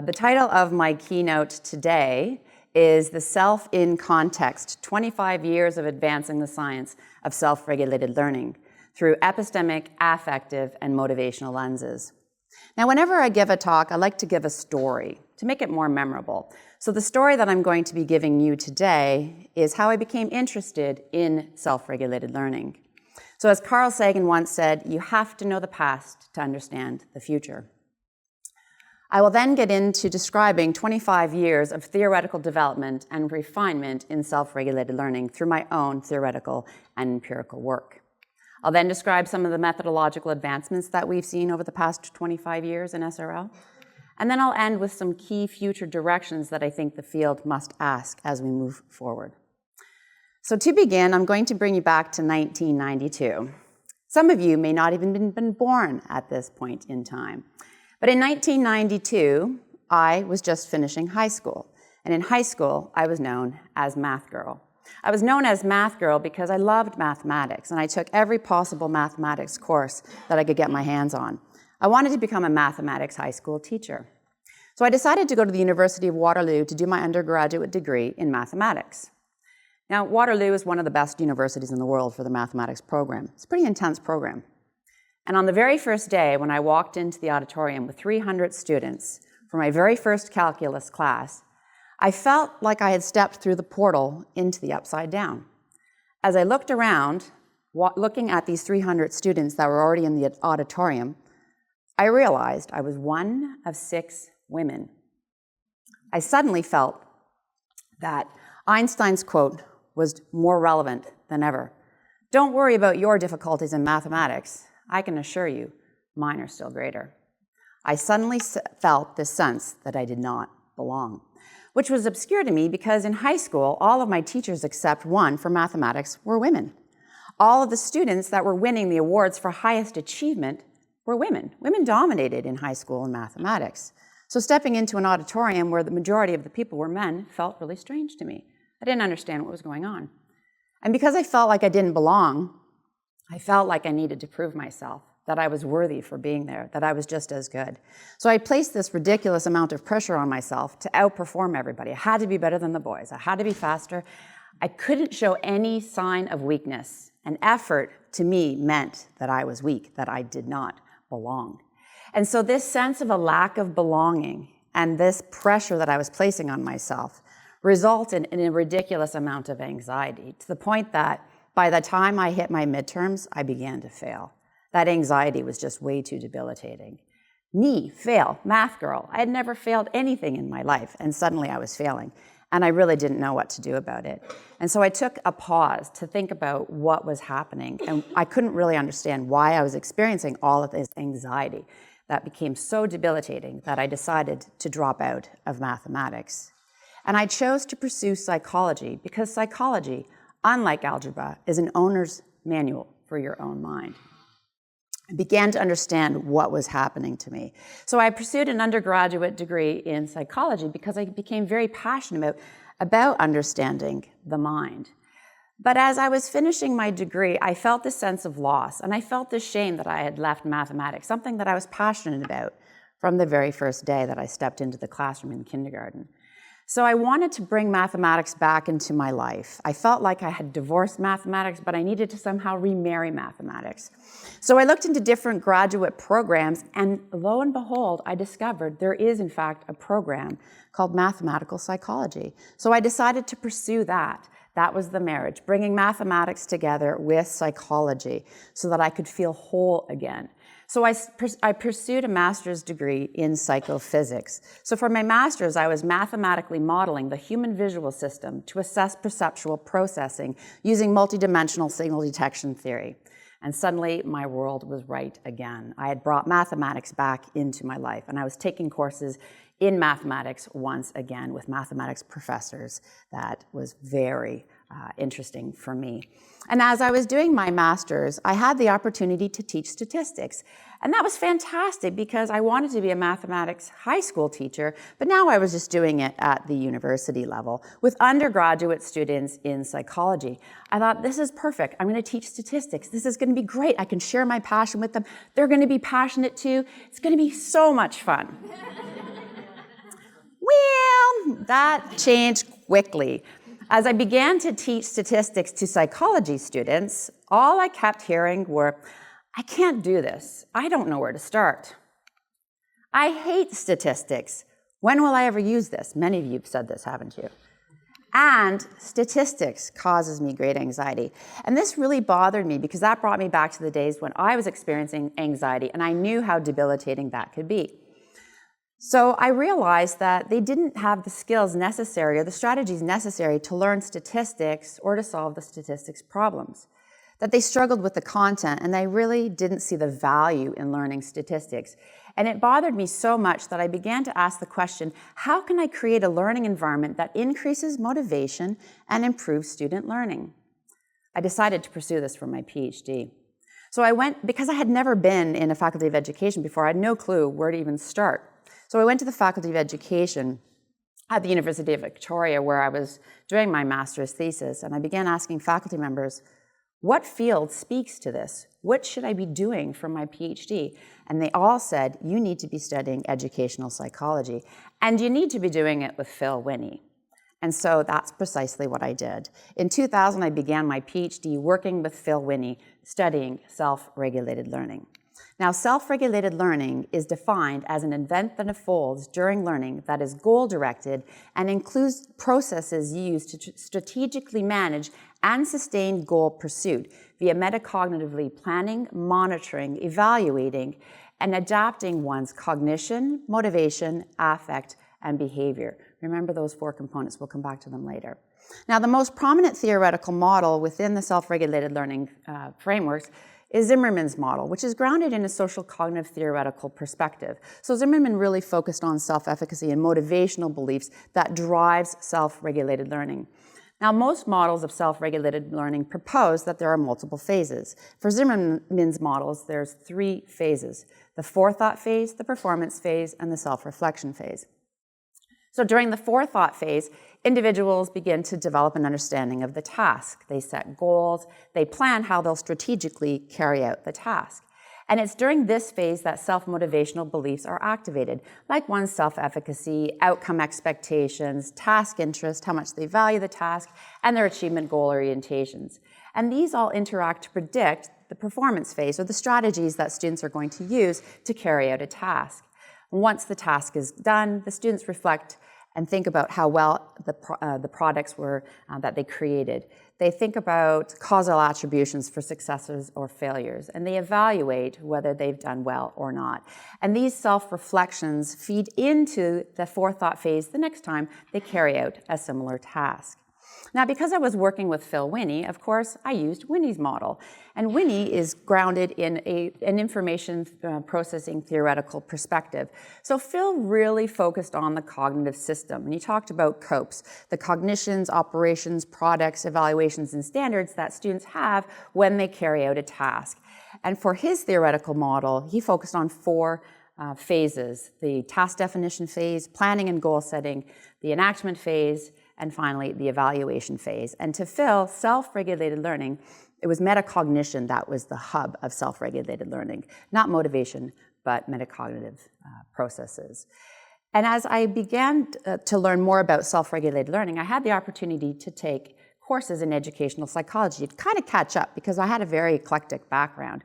The title of my keynote today is The Self in Context, 25 Years of Advancing the Science of Self-Regulated Learning through Epistemic, Affective, and Motivational Lenses. Now, whenever I give a talk, I like to give a story to make it more memorable. So the story that I'm going to be giving you today is how I became interested in self-regulated learning. So as Carl Sagan once said, you have to know the past to understand the future. I will then get into describing 25 years of theoretical development and refinement in self-regulated learning through my own theoretical and empirical work. I'll then describe some of the methodological advancements that we've seen over the past 25 years in SRL. And then I'll end with some key future directions that I think the field must ask as we move forward. So to begin, I'm going to bring you back to 1992. Some of you may not even been born at this point in time. But in 1992, I was just finishing high school. And in high school, I was known as Math Girl. I was known as Math Girl because I loved mathematics, and I took every possible mathematics course that I could get my hands on. I wanted to become a mathematics high school teacher. So I decided to go to the University of Waterloo to do my undergraduate degree in mathematics. Now, Waterloo is one of the best universities in the world for the mathematics program. It's a pretty intense program. And on the very first day, when I walked into the auditorium with 300 students for my very first calculus class, I felt like I had stepped through the portal into the upside down. As I looked around, looking at these 300 students that were already in the auditorium, I realized I was one of 6 women. I suddenly felt that Einstein's quote was more relevant than ever. Don't worry about your difficulties in mathematics. I can assure you, mine are still greater. I suddenly felt this sense that I did not belong, which was obscure to me because in high school, all of my teachers except one for mathematics were women. All of the students that were winning the awards for highest achievement were women. Women dominated in high school in mathematics. So stepping into an auditorium where the majority of the people were men felt really strange to me. I didn't understand what was going on. And because I felt like I didn't belong, I felt like I needed to prove myself, that I was worthy for being there, that I was just as good. So I placed this ridiculous amount of pressure on myself to outperform everybody. I had to be better than the boys. I had to be faster. I couldn't show any sign of weakness. And effort, to me, meant that I was weak, that I did not belong. And so this sense of a lack of belonging and this pressure that I was placing on myself resulted in a ridiculous amount of anxiety, to the point that by the time I hit my midterms, I began to fail. That anxiety was just way too debilitating. Me, fail, Math Girl. I had never failed anything in my life, and suddenly I was failing. And I really didn't know what to do about it. And so I took a pause to think about what was happening, and I couldn't really understand why I was experiencing all of this anxiety that became so debilitating that I decided to drop out of mathematics. And I chose to pursue psychology because psychology, unlike algebra, is an owner's manual for your own mind. I began to understand what was happening to me. So I pursued an undergraduate degree in psychology because I became very passionate about understanding the mind. But as I was finishing my degree, I felt this sense of loss, and I felt this shame that I had left mathematics, something that I was passionate about from the very first day that I stepped into the classroom in kindergarten. So I wanted to bring mathematics back into my life. I felt like I had divorced mathematics, but I needed to somehow remarry mathematics. So I looked into different graduate programs, and lo and behold, I discovered there is, in fact, a program called mathematical psychology. So I decided to pursue that. That was the marriage, bringing mathematics together with psychology so that I could feel whole again. So I pursued a master's degree in psychophysics. So for my master's, I was mathematically modeling the human visual system to assess perceptual processing using multidimensional signal detection theory. And suddenly, my world was right again. I had brought mathematics back into my life, and I was taking courses in mathematics once again with mathematics professors. That was very interesting for me. And as I was doing my master's, I had the opportunity to teach statistics. And that was fantastic because I wanted to be a mathematics high school teacher, but now I was just doing it at the university level with undergraduate students in psychology. I thought, this is perfect. I'm going to teach statistics. This is going to be great. I can share my passion with them. They're going to be passionate too. It's going to be so much fun. that changed quickly. As I began to teach statistics to psychology students, all I kept hearing were, I can't do this. I don't know where to start. I hate statistics. When will I ever use this? Many of you have said this, haven't you? And statistics causes me great anxiety. And this really bothered me because that brought me back to the days when I was experiencing anxiety and I knew how debilitating that could be. So I realized that they didn't have the skills necessary or the strategies necessary to learn statistics or to solve the statistics problems. That they struggled with the content and they really didn't see the value in learning statistics. And it bothered me so much that I began to ask the question, how can I create a learning environment that increases motivation and improves student learning? I decided to pursue this for my PhD. So I went, because I had never been in a faculty of education before, I had no clue where to even start. So I went to the Faculty of Education at the University of Victoria where I was doing my master's thesis, and I began asking faculty members, what field speaks to this? What should I be doing for my PhD? And they all said, you need to be studying educational psychology, and you need to be doing it with Phil Winnie. And so that's precisely what I did. In 2000, I began my PhD working with Phil Winnie, studying self-regulated learning. Now, self-regulated learning is defined as an event that unfolds during learning that is goal-directed and includes processes used to strategically manage and sustain goal pursuit via metacognitively planning, monitoring, evaluating, and adapting one's cognition, motivation, affect, and behavior. Remember those 4 components. We'll come back to them later. Now, the most prominent theoretical model within the self-regulated learning frameworks is Zimmerman's model, which is grounded in a social cognitive theoretical perspective. So Zimmerman really focused on self-efficacy and motivational beliefs that drives self-regulated learning. Now, most models of self-regulated learning propose that there are multiple phases. For Zimmerman's models, there's 3 phases: the forethought phase, the performance phase, and the self-reflection phase. So during the forethought phase, individuals begin to develop an understanding of the task. They set goals, they plan how they'll strategically carry out the task. And it's during this phase that self-motivational beliefs are activated, like one's self-efficacy, outcome expectations, task interest, how much they value the task, and their achievement goal orientations. And these all interact to predict the performance phase, or the strategies that students are going to use to carry out a task. Once the task is done, the students reflect and think about how well the products were that they created. They think about causal attributions for successes or failures, and they evaluate whether they've done well or not. And these self-reflections feed into the forethought phase the next time they carry out a similar task. Now, because I was working with Phil Winnie, of course, I used Winnie's model. And Winnie is grounded in an information processing theoretical perspective. So Phil really focused on the cognitive system. And he talked about COPES, the cognitions, operations, products, evaluations, and standards that students have when they carry out a task. And for his theoretical model, he focused on 4 phases: the task definition phase, planning and goal setting, the enactment phase, and finally, the evaluation phase. And to Phil, self-regulated learning, it was metacognition that was the hub of self-regulated learning, not motivation, but metacognitive processes. And as I began to learn more about self-regulated learning, I had the opportunity to take courses in educational psychology to kind of catch up because I had a very eclectic background.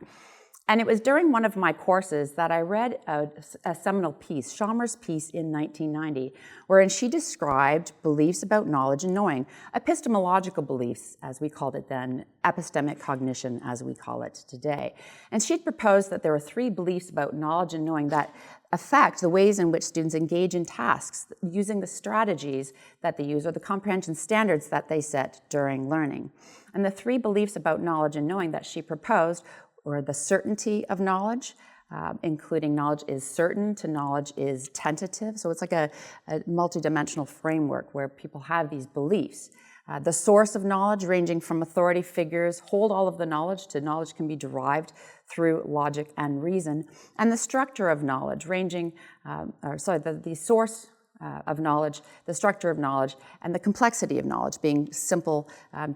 And it was during one of my courses that I read a seminal piece, Chalmers' piece in 1990, wherein she described beliefs about knowledge and knowing, epistemological beliefs, as we called it then, epistemic cognition, as we call it today. And she proposed that there were 3 beliefs about knowledge and knowing that affect the ways in which students engage in tasks, using the strategies that they use or the comprehension standards that they set during learning. And the 3 beliefs about knowledge and knowing that she proposed or the certainty of knowledge, including knowledge is certain to knowledge is tentative. So it's like a multidimensional framework where people have these beliefs. The source of knowledge, ranging from authority figures, hold all of the knowledge to knowledge can be derived through logic and reason. And the structure of knowledge, ranging, the source of knowledge, the structure of knowledge, and the complexity of knowledge, being simple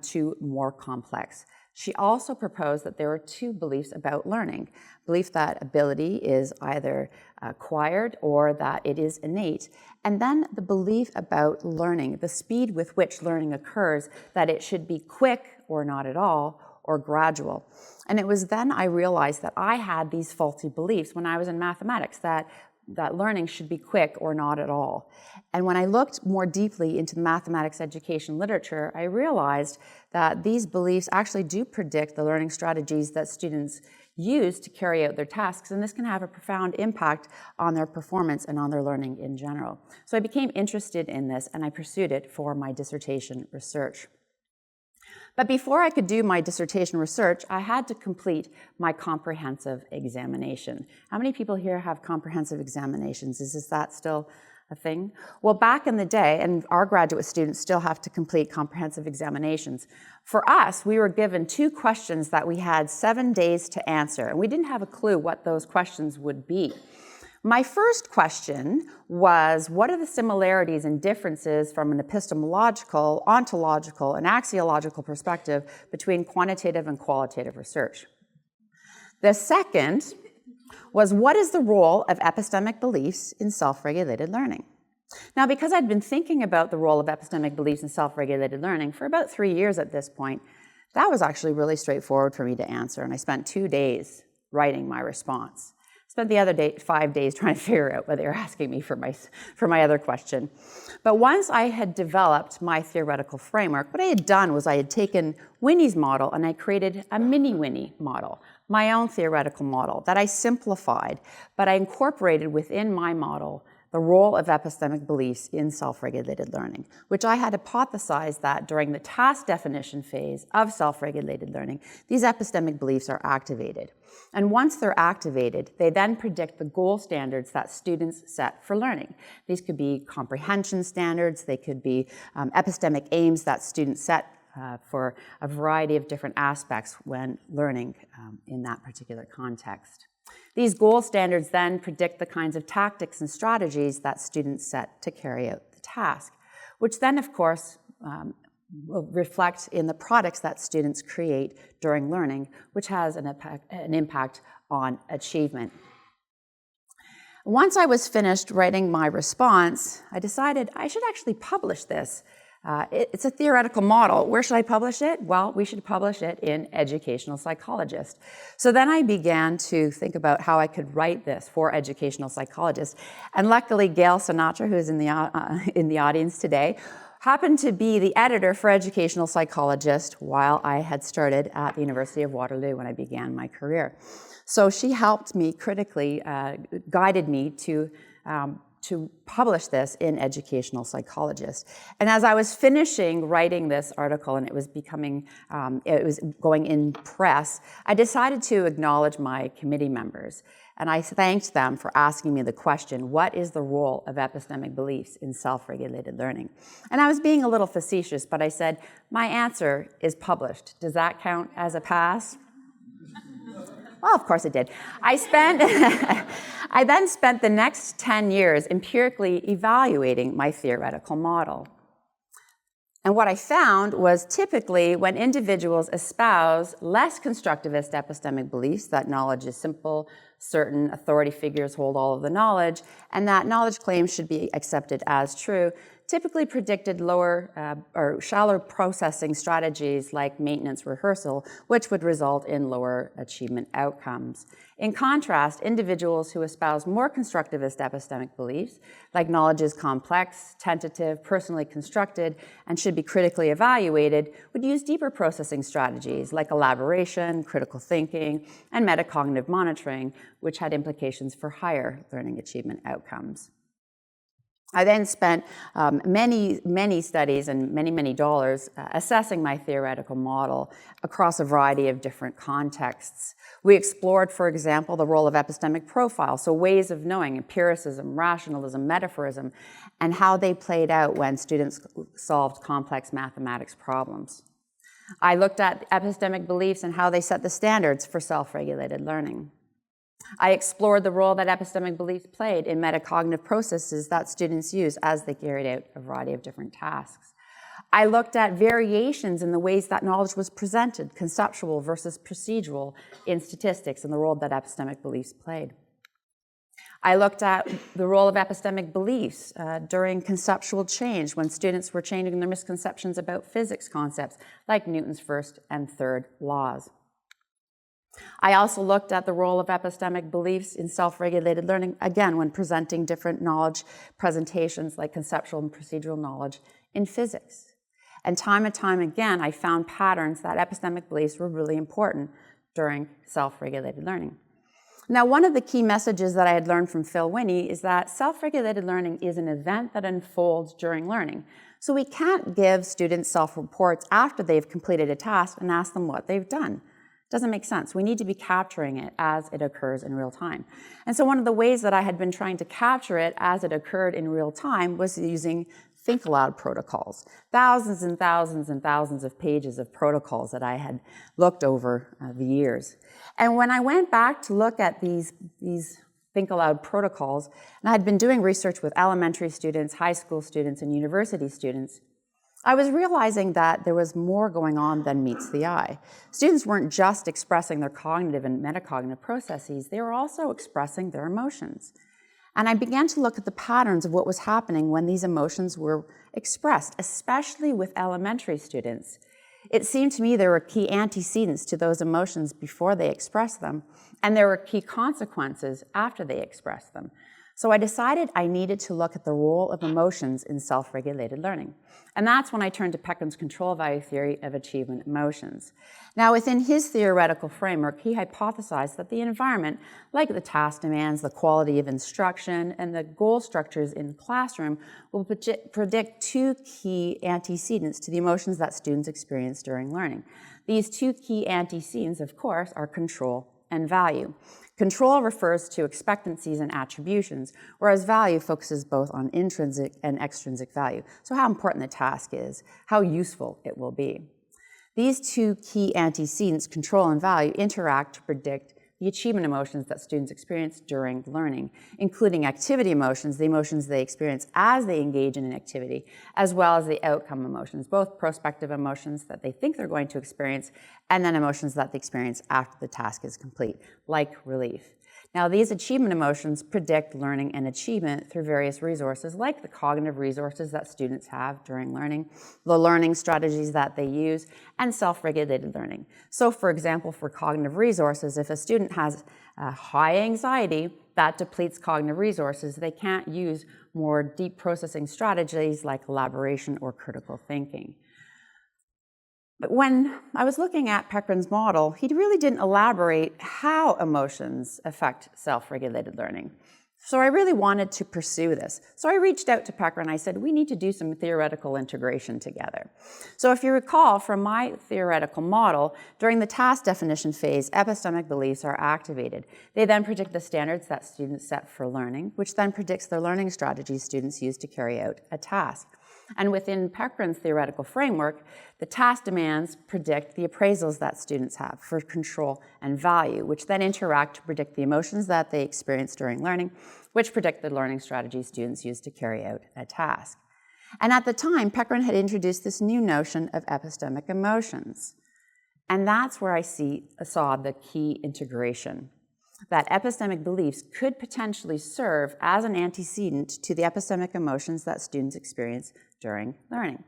to more complex. She also proposed that there are two beliefs about learning: belief that ability is either acquired or that it is innate, and then the belief about learning, the speed with which learning occurs, that it should be quick or not at all, or gradual. And it was then I realized that I had these faulty beliefs when I was in mathematics, that learning should be quick or not at all. And when I looked more deeply into the mathematics education literature, I realized that these beliefs actually do predict the learning strategies that students use to carry out their tasks, and this can have a profound impact on their performance and on their learning in general. So I became interested in this, and I pursued it for my dissertation research. But before I could do my dissertation research, I had to complete my comprehensive examination. How many people here have comprehensive examinations? Is that still a thing? Well, back in the day, and our graduate students still have to complete comprehensive examinations. For us, we were given 2 questions that we had 7 days to answer, and we didn't have a clue what those questions would be. My first question was, what are the similarities and differences from an epistemological, ontological, and axiological perspective between quantitative and qualitative research? The second was, what is the role of epistemic beliefs in self-regulated learning? Now, because I'd been thinking about the role of epistemic beliefs in self-regulated learning for about 3 years at this point, that was actually really straightforward for me to answer, and I spent 2 days writing my response. Spent the other 5 days trying to figure out what they were asking me for my other question. But once I had developed my theoretical framework, what I had done was I had taken Winnie's model and I created a mini Winnie model, my own theoretical model that I simplified, but I incorporated within my model the role of epistemic beliefs in self-regulated learning, which I had hypothesized that during the task definition phase of self-regulated learning, these epistemic beliefs are activated. And once they're activated, they then predict the goal standards that students set for learning. These could be comprehension standards, they could be epistemic aims that students set for a variety of different aspects when learning in that particular context. These goal standards then predict the kinds of tactics and strategies that students set to carry out the task, which then, of course, will reflect in the products that students create during learning, which has an impact on achievement. Once I was finished writing my response, I decided I should actually publish this. It's a theoretical model. Where should I publish it? Well, we should publish it in Educational Psychologist. So then I began to think about how I could write this for Educational Psychologists. And luckily, Gail Sinatra, who is in the audience today, happened to be the editor for Educational Psychologist while I had started at the University of Waterloo when I began my career. So she helped me critically, guided me to publish this in Educational Psychologist. And as I was finishing writing this article and it was going in press, I decided to acknowledge my committee members. And I thanked them for asking me the question, what is the role of epistemic beliefs in self-regulated learning? And I was being a little facetious, but I said, my answer is published. Does that count as a pass? Well, of course it did. I then spent the next 10 years empirically evaluating my theoretical model. And what I found was typically when individuals espouse less constructivist epistemic beliefs, that knowledge is simple, certain authority figures hold all of the knowledge, and that knowledge claims should be accepted as true, typically predicted lower or shallow processing strategies like maintenance rehearsal, which would result in lower achievement outcomes. In contrast, individuals who espouse more constructivist epistemic beliefs, like knowledge is complex, tentative, personally constructed, and should be critically evaluated, would use deeper processing strategies like elaboration, critical thinking, and metacognitive monitoring, which had implications for higher learning achievement outcomes. I then spent many studies and many dollars assessing my theoretical model across a variety of different contexts. We explored, for example, the role of epistemic profile, so ways of knowing, empiricism, rationalism, metaphorism, and how they played out when students solved complex mathematics problems. I looked at epistemic beliefs and how they set the standards for self-regulated learning. I explored the role that epistemic beliefs played in metacognitive processes that students use as they carried out a variety of different tasks. I looked at variations in the ways that knowledge was presented, conceptual versus procedural, in statistics and the role that epistemic beliefs played. I looked at the role of epistemic beliefs during conceptual change when students were changing their misconceptions about physics concepts like Newton's first and third laws. I also looked at the role of epistemic beliefs in self-regulated learning, again, when presenting different knowledge presentations like conceptual and procedural knowledge in physics. And time again, I found patterns that epistemic beliefs were really important during self-regulated learning. Now, one of the key messages that I had learned from Phil Winnie is that self-regulated learning is an event that unfolds during learning. So we can't give students self-reports after they've completed a task and ask them what they've done. Doesn't make sense. We need to be capturing it as it occurs in real time. And so one of the ways that I had been trying to capture it as it occurred in real time was using think aloud protocols. Thousands and thousands and thousands of pages of protocols that I had looked over the years. And when I went back to look at these think aloud protocols, and I had been doing research with elementary students, high school students, and university students, I was realizing that there was more going on than meets the eye. Students weren't just expressing their cognitive and metacognitive processes, they were also expressing their emotions. And I began to look at the patterns of what was happening when these emotions were expressed, especially with elementary students. It seemed to me there were key antecedents to those emotions before they expressed them, and there were key consequences after they expressed them. So I decided I needed to look at the role of emotions in self-regulated learning. And that's when I turned to Peckrum's control value theory of achievement emotions. Now, within his theoretical framework, he hypothesized that the environment, like the task demands, the quality of instruction, and the goal structures in the classroom, will predict two key antecedents to the emotions that students experience during learning. These two key antecedents, of course, are control and value. Control refers to expectancies and attributions, whereas value focuses both on intrinsic and extrinsic value. So how important the task is, how useful it will be. These two key antecedents, control and value, interact to predict the achievement emotions that students experience during learning, including activity emotions, the emotions they experience as they engage in an activity, as well as the outcome emotions, both prospective emotions that they think they're going to experience, and then emotions that they experience after the task is complete, like relief. Now, these achievement emotions predict learning and achievement through various resources, like the cognitive resources that students have during learning, the learning strategies that they use, and self-regulated learning. So, for example, for cognitive resources, if a student has high anxiety, that depletes cognitive resources. They can't use more deep processing strategies like elaboration or critical thinking. But when I was looking at Peckrum's model, he really didn't elaborate how emotions affect self-regulated learning. So I really wanted to pursue this. So I reached out to Peckrum and I said, we need to do some theoretical integration together. So if you recall from my theoretical model, during the task definition phase, epistemic beliefs are activated. They then predict the standards that students set for learning, which then predicts the learning strategies students use to carry out a task. And within Peckrum's theoretical framework, the task demands predict the appraisals that students have for control and value, which then interact to predict the emotions that they experience during learning, which predict the learning strategies students use to carry out a task. And at the time, Peckrum had introduced this new notion of epistemic emotions. And that's where I saw the key integration, that epistemic beliefs could potentially serve as an antecedent to the epistemic emotions that students experience during learning.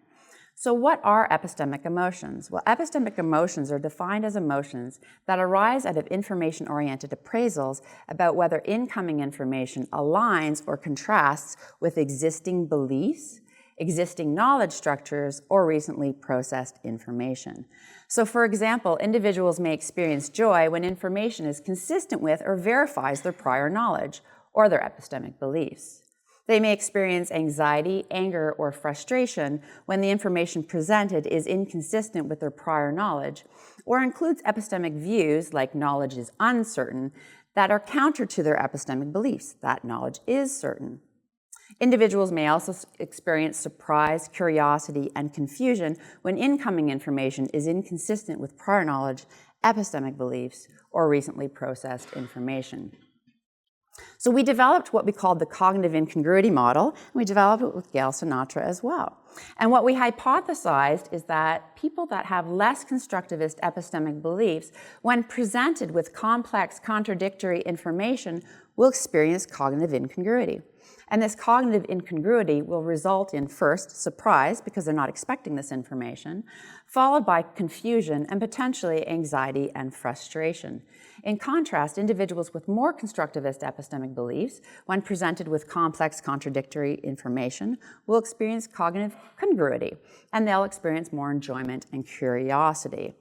So what are epistemic emotions? Well, epistemic emotions are defined as emotions that arise out of information-oriented appraisals about whether incoming information aligns or contrasts with existing beliefs, existing knowledge structures, or recently processed information. So for example, individuals may experience joy when information is consistent with or verifies their prior knowledge or their epistemic beliefs. They may experience anxiety, anger, or frustration when the information presented is inconsistent with their prior knowledge or includes epistemic views like knowledge is uncertain that are counter to their epistemic beliefs, that knowledge is certain. Individuals may also experience surprise, curiosity, and confusion when incoming information is inconsistent with prior knowledge, epistemic beliefs, or recently processed information. So we developed what we called the cognitive incongruity model, and we developed it with Gail Sinatra as well. And what we hypothesized is that people that have less constructivist epistemic beliefs, when presented with complex, contradictory information, will experience cognitive incongruity. And this cognitive incongruity will result in, first, surprise, because they're not expecting this information, followed by confusion and potentially anxiety and frustration. In contrast, individuals with more constructivist epistemic beliefs, when presented with complex, contradictory information, will experience cognitive congruity, and they'll experience more enjoyment and curiosity.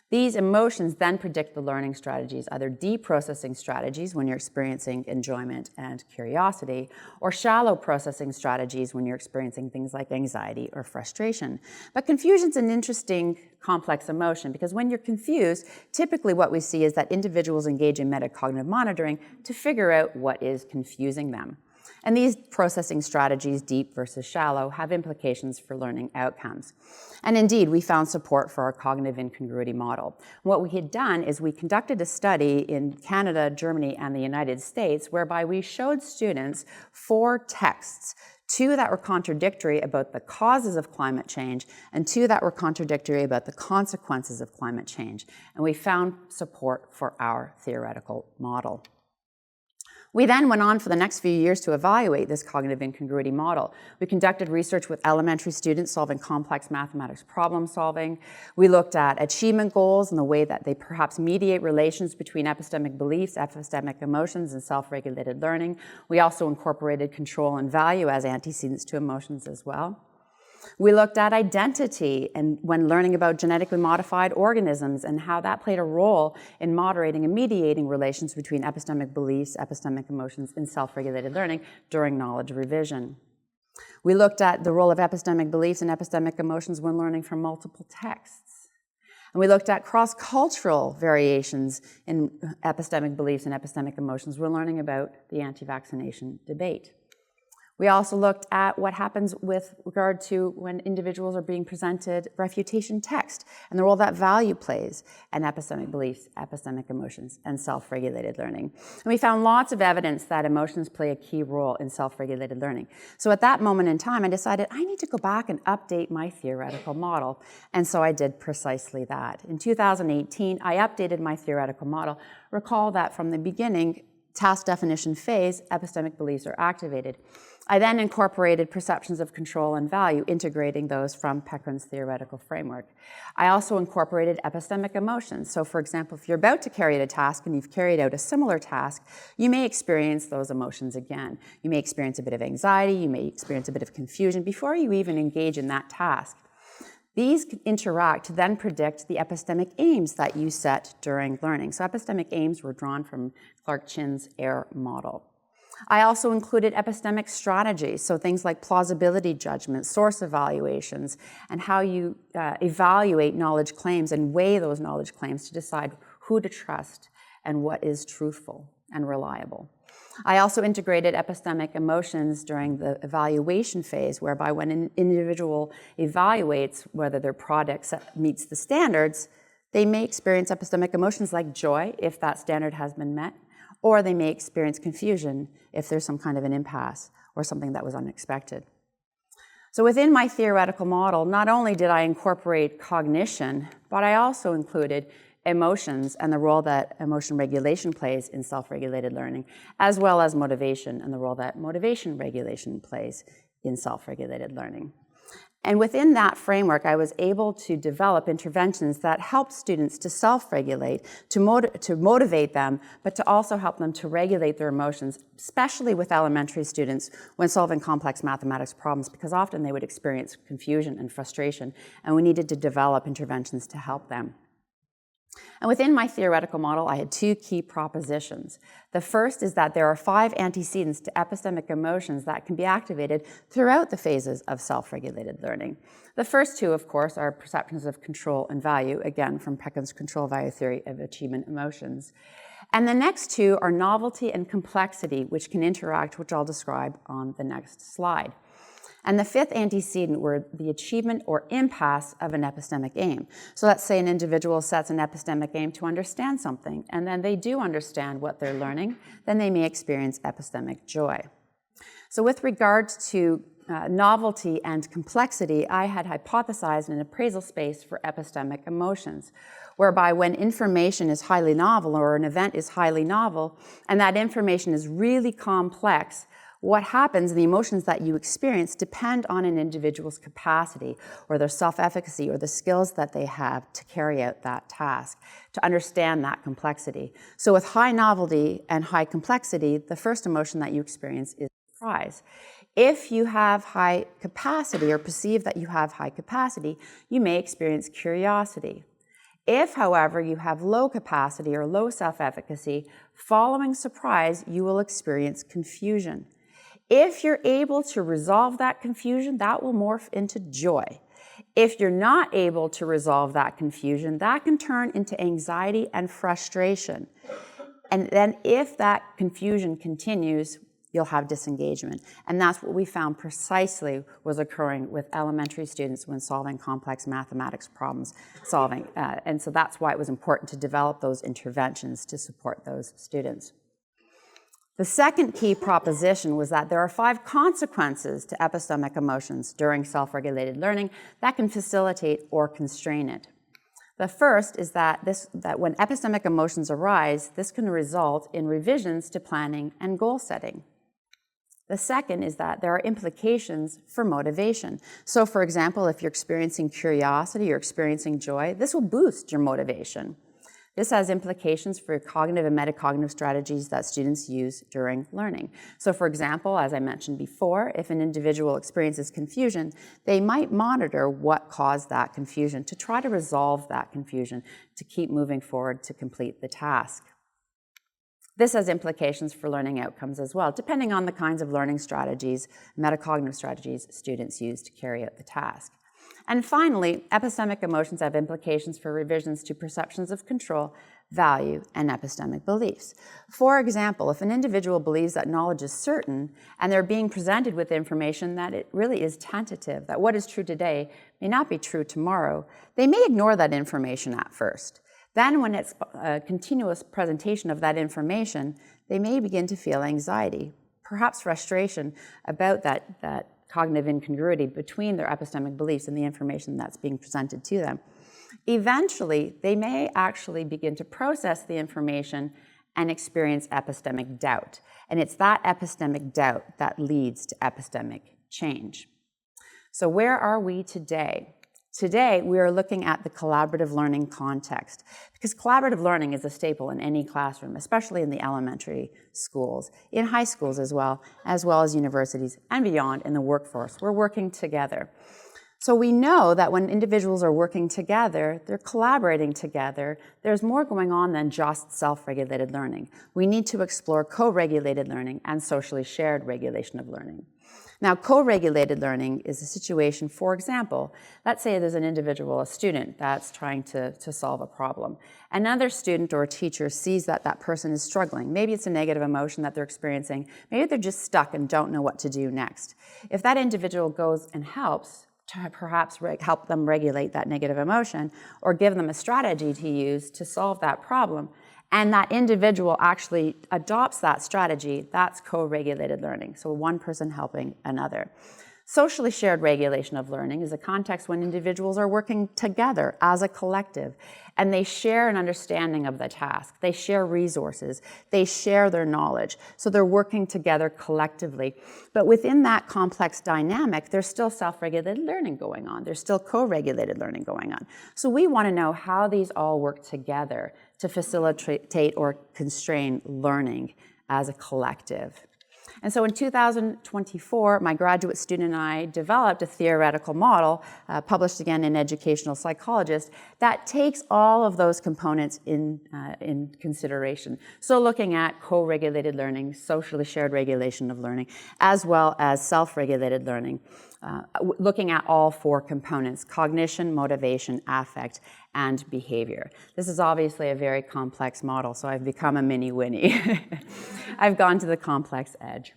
These emotions then predict the learning strategies, either deep processing strategies when you're experiencing enjoyment and curiosity, or shallow processing strategies when you're experiencing things like anxiety or frustration. But confusion's an interesting, complex emotion, because when you're confused, typically what we see is that individuals engage in metacognitive monitoring to figure out what is confusing them. And these processing strategies, deep versus shallow, have implications for learning outcomes. And indeed, we found support for our cognitive incongruity model. What we had done is we conducted a study in Canada, Germany, and the United States, whereby we showed students 4 texts, 2 that were contradictory about the causes of climate change, and 2 that were contradictory about the consequences of climate change. And we found support for our theoretical model. We then went on for the next few years to evaluate this cognitive incongruity model. We conducted research with elementary students solving complex mathematics problem solving. We looked at achievement goals and the way that they perhaps mediate relations between epistemic beliefs, epistemic emotions, and self-regulated learning. We also incorporated control and value as antecedents to emotions as well. We looked at identity and when learning about genetically modified organisms and how that played a role in moderating and mediating relations between epistemic beliefs, epistemic emotions, and self-regulated learning during knowledge revision. We looked at the role of epistemic beliefs and epistemic emotions when learning from multiple texts. And we looked at cross-cultural variations in epistemic beliefs and epistemic emotions when learning about the anti-vaccination debate. We also looked at what happens with regard to when individuals are being presented refutation text and the role that value plays in epistemic beliefs, epistemic emotions, and self-regulated learning. And we found lots of evidence that emotions play a key role in self-regulated learning. So at that moment in time, I decided I need to go back and update my theoretical model. And so I did precisely that. In 2018, I updated my theoretical model. Recall that from the beginning, task definition phase, epistemic beliefs are activated. I then incorporated perceptions of control and value, integrating those from Peckrun's theoretical framework. I also incorporated epistemic emotions. So for example, if you're about to carry out a task and you've carried out a similar task, you may experience those emotions again. You may experience a bit of anxiety, you may experience a bit of confusion before you even engage in that task. These interact to then predict the epistemic aims that you set during learning. So epistemic aims were drawn from Clark Chin's AIR model. I also included epistemic strategies, so things like plausibility judgments, source evaluations, and how you evaluate knowledge claims and weigh those knowledge claims to decide who to trust and what is truthful and reliable. I also integrated epistemic emotions during the evaluation phase, whereby when an individual evaluates whether their product meets the standards, they may experience epistemic emotions like joy if that standard has been met, or they may experience confusion if there's some kind of an impasse or something that was unexpected. So within my theoretical model, not only did I incorporate cognition, but I also included emotions and the role that emotion regulation plays in self-regulated learning, as well as motivation and the role that motivation regulation plays in self-regulated learning. And within that framework, I was able to develop interventions that help students to self-regulate, to motivate them, but to also help them to regulate their emotions, especially with elementary students when solving complex mathematics problems, because often they would experience confusion and frustration, and we needed to develop interventions to help them. And within my theoretical model, I had 2 key propositions. The first is that there are 5 antecedents to epistemic emotions that can be activated throughout the phases of self-regulated learning. The first 2, of course, are perceptions of control and value, again, from Peckrun's control value theory of achievement emotions. And the next 2 are novelty and complexity, which can interact, which I'll describe on the next slide. And the fifth antecedent were the achievement or impasse of an epistemic aim. So let's say an individual sets an epistemic aim to understand something, and then they do understand what they're learning, then they may experience epistemic joy. So with regard to novelty and complexity, I had hypothesized an appraisal space for epistemic emotions, whereby when information is highly novel or an event is highly novel, and that information is really complex, what happens, the emotions that you experience depend on an individual's capacity or their self-efficacy or the skills that they have to carry out that task, to understand that complexity. So with high novelty and high complexity, the first emotion that you experience is surprise. If you have high capacity or perceive that you have high capacity, you may experience curiosity. If, however, you have low capacity or low self-efficacy, following surprise, you will experience confusion. If you're able to resolve that confusion, that will morph into joy. If you're not able to resolve that confusion, that can turn into anxiety and frustration. And then if that confusion continues, you'll have disengagement. And that's what we found precisely was occurring with elementary students when solving complex mathematics problems solving. And so that's why it was important to develop those interventions to support those students. The second key proposition was that there are 5 consequences to epistemic emotions during self-regulated learning that can facilitate or constrain it. The first is that when epistemic emotions arise, this can result in revisions to planning and goal setting. The second is that there are implications for motivation. So for example, if you're experiencing curiosity or experiencing joy, this will boost your motivation. This has implications for cognitive and metacognitive strategies that students use during learning. So for example, as I mentioned before, if an individual experiences confusion, they might monitor what caused that confusion to try to resolve that confusion, to keep moving forward to complete the task. This has implications for learning outcomes as well, depending on the kinds of learning strategies, metacognitive strategies students use to carry out the task. And finally, epistemic emotions have implications for revisions to perceptions of control, value, and epistemic beliefs. For example, if an individual believes that knowledge is certain and they're being presented with information that it really is tentative, that what is true today may not be true tomorrow, they may ignore that information at first. Then when it's a continuous presentation of that information, they may begin to feel anxiety, perhaps frustration about that cognitive incongruity between their epistemic beliefs and the information that's being presented to them. Eventually, they may actually begin to process the information and experience epistemic doubt. And it's that epistemic doubt that leads to epistemic change. So where are we today? Today, we are looking at the collaborative learning context, because collaborative learning is a staple in any classroom, especially in the elementary schools, in high schools as well as universities and beyond in the workforce. We're working together. So we know that when individuals are working together, they're collaborating together, there's more going on than just self-regulated learning. We need to explore co-regulated learning and socially shared regulation of learning. Now, co-regulated learning is a situation, for example, let's say there's an individual, a student, that's trying to solve a problem. Another student or a teacher sees that that person is struggling. Maybe it's a negative emotion that they're experiencing. Maybe they're just stuck and don't know what to do next. If that individual goes and helps to perhaps help them regulate that negative emotion or give them a strategy to use to solve that problem, and that individual actually adopts that strategy, that's co-regulated learning. So one person helping another. Socially shared regulation of learning is a context when individuals are working together as a collective, and they share an understanding of the task. They share resources. They share their knowledge. So they're working together collectively. But within that complex dynamic, there's still self-regulated learning going on. There's still co-regulated learning going on. So we want to know how these all work together to facilitate or constrain learning as a collective. And so in 2024, my graduate student and I developed a theoretical model, published again in Educational Psychologist, that takes all of those components in consideration. So looking at co-regulated learning, socially shared regulation of learning, as well as self-regulated learning, looking at all 4 components: cognition, motivation, affect, and behavior. This is obviously a very complex model, so I've become a mini Winnie. I've gone to the complex edge.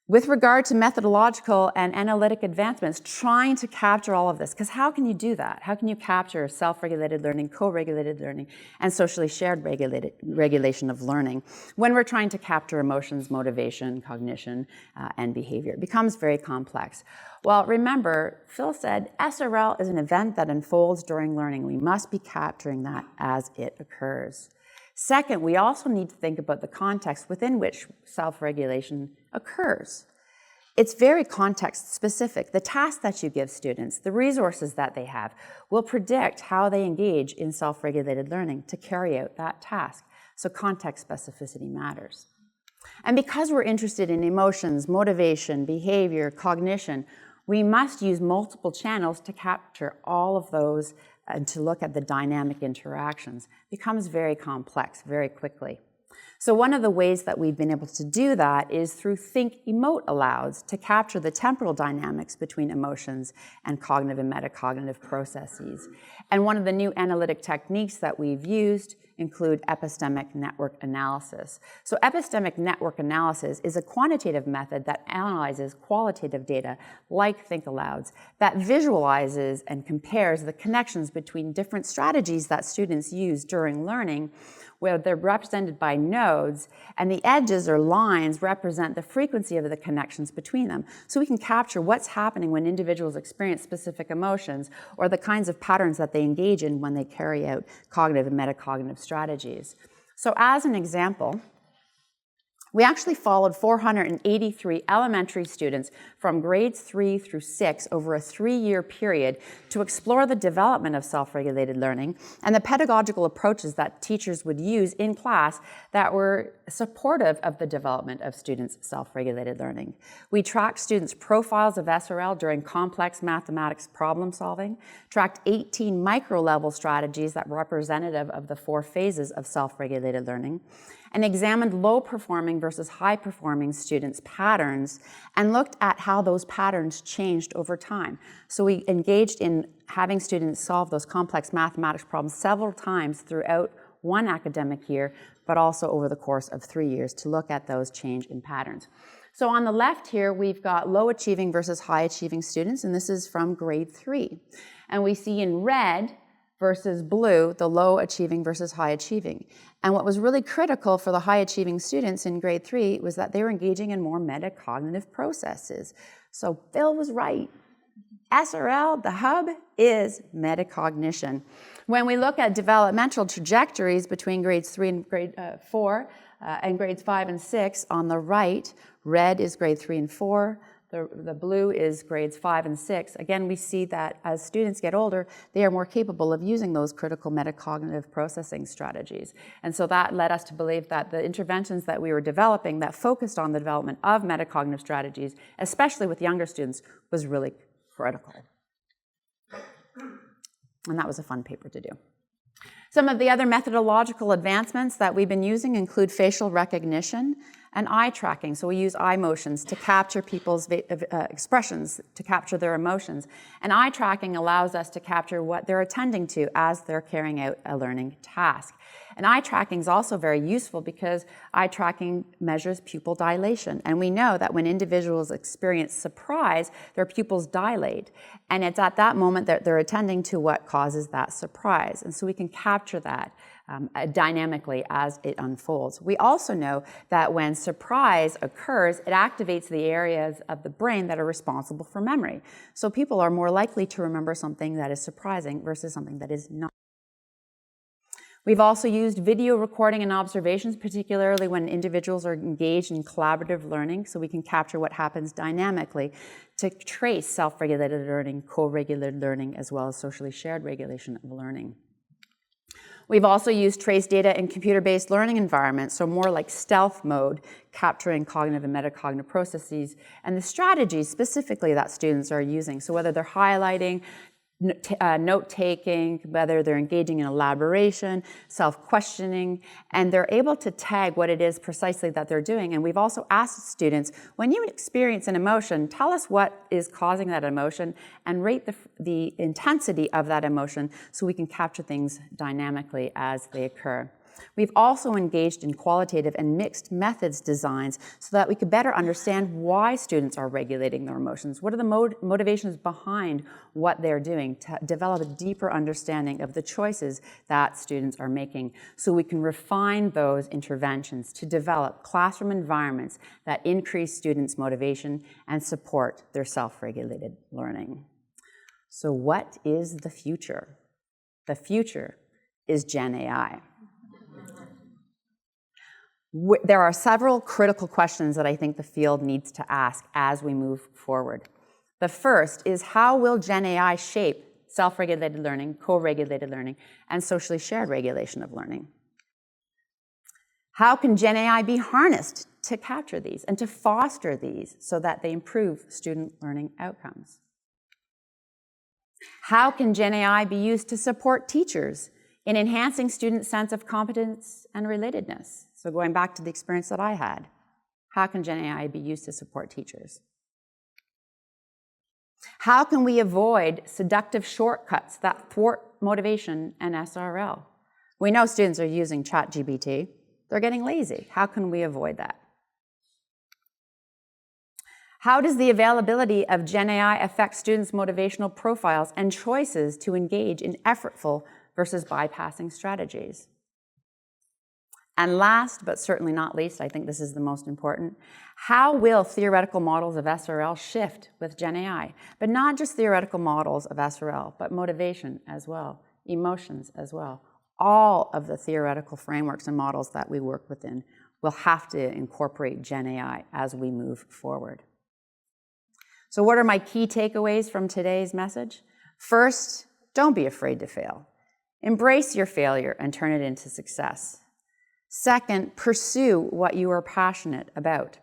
With regard to methodological and analytic advancements, trying to capture all of this, because how can you do that? How can you capture self-regulated learning, co-regulated learning, and socially shared regulation of learning when we're trying to capture emotions, motivation, cognition, and behavior? It becomes very complex. Well, remember, Phil said SRL is an event that unfolds during learning. We must be capturing that as it occurs. Second, we also need to think about the context within which self-regulation occurs. It's very context specific. The task that you give students, the resources that they have, will predict how they engage in self-regulated learning to carry out that task. So context specificity matters. And because we're interested in emotions, motivation, behavior, cognition, we must use multiple channels to capture all of those and to look at the dynamic interactions. It becomes very complex very quickly. So one of the ways that we've been able to do that is through think, emote alouds to capture the temporal dynamics between emotions and cognitive and metacognitive processes. And one of the new analytic techniques that we've used include epistemic network analysis. So epistemic network analysis is a quantitative method that analyzes qualitative data like think alouds, that visualizes and compares the connections between different strategies that students use during learning, where they're represented by nodes, and the edges or lines represent the frequency of the connections between them. So we can capture what's happening when individuals experience specific emotions, or the kinds of patterns that they engage in when they carry out cognitive and metacognitive strategies. So as an example, we actually followed 483 elementary students from grades 3 through 6 over a 3-year period to explore the development of self-regulated learning and the pedagogical approaches that teachers would use in class that were supportive of the development of students' self-regulated learning. We tracked students' profiles of SRL during complex mathematics problem solving, tracked 18 micro-level strategies that were representative of the 4 phases of self-regulated learning, and examined low-performing versus high-performing students' patterns and looked at how those patterns changed over time. So we engaged in having students solve those complex mathematics problems several times throughout one academic year, but also over the course of 3 years to look at those change in patterns. So on the left here, we've got low-achieving versus high-achieving students, and this is from grade 3. And we see in red versus blue, the low achieving versus high achieving. And what was really critical for the high achieving students in grade 3 was that they were engaging in more metacognitive processes. So Phil was right. SRL, the hub, is metacognition. When we look at developmental trajectories between grades 3 and grade 4 and grades 5 and 6, on the right, red is grade 3 and 4, the blue is grades 5 and 6. Again, we see that as students get older, they are more capable of using those critical metacognitive processing strategies. And so that led us to believe that the interventions that we were developing that focused on the development of metacognitive strategies, especially with younger students, was really critical. And that was a fun paper to do. Some of the other methodological advancements that we've been using include facial recognition and eye tracking. So we use eye motions to capture people's expressions, to capture their emotions. And eye tracking allows us to capture what they're attending to as they're carrying out a learning task. And eye tracking is also very useful because eye tracking measures pupil dilation. And we know that when individuals experience surprise, their pupils dilate. And it's at that moment that they're attending to what causes that surprise. And so we can capture that dynamically as it unfolds. We also know that when surprise occurs, it activates the areas of the brain that are responsible for memory. So people are more likely to remember something that is surprising versus something that is not. We've also used video recording and observations, particularly when individuals are engaged in collaborative learning, so we can capture what happens dynamically to trace self-regulated learning, co-regulated learning, as well as socially shared regulation of learning. We've also used trace data in computer-based learning environments, so more like stealth mode, capturing cognitive and metacognitive processes, and the strategies specifically that students are using. So whether they're highlighting, note-taking, whether they're engaging in elaboration, self-questioning, and they're able to tag what it is precisely that they're doing. And we've also asked students, when you experience an emotion, tell us what is causing that emotion and rate the intensity of that emotion so we can capture things dynamically as they occur. We've also engaged in qualitative and mixed methods designs so that we could better understand why students are regulating their emotions. What are the motivations behind what they're doing, to develop a deeper understanding of the choices that students are making, so we can refine those interventions to develop classroom environments that increase students' motivation and support their self-regulated learning. So what is the future? The future is Gen AI. There are several critical questions that I think the field needs to ask as we move forward. The first is, how will Gen AI shape self-regulated learning, co-regulated learning, and socially shared regulation of learning? How can Gen AI be harnessed to capture these and to foster these so that they improve student learning outcomes? How can Gen AI be used to support teachers in enhancing students' sense of competence and relatedness? So going back to the experience that I had, how can Gen AI be used to support teachers? How can we avoid seductive shortcuts that thwart motivation and SRL? We know students are using ChatGPT. They're getting lazy. How can we avoid that? How does the availability of Gen AI affect students' motivational profiles and choices to engage in effortful versus bypassing strategies? And last, but certainly not least, I think this is the most important, how will theoretical models of SRL shift with Gen AI? But not just theoretical models of SRL, but motivation as well, emotions as well. All of the theoretical frameworks and models that we work within will have to incorporate Gen AI as we move forward. So what are my key takeaways from today's message? First, don't be afraid to fail. Embrace your failure and turn it into success. Second, pursue what you are passionate about.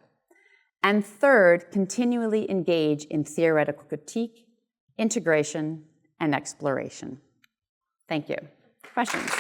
And third, continually engage in theoretical critique, integration, and exploration. Thank you. Questions?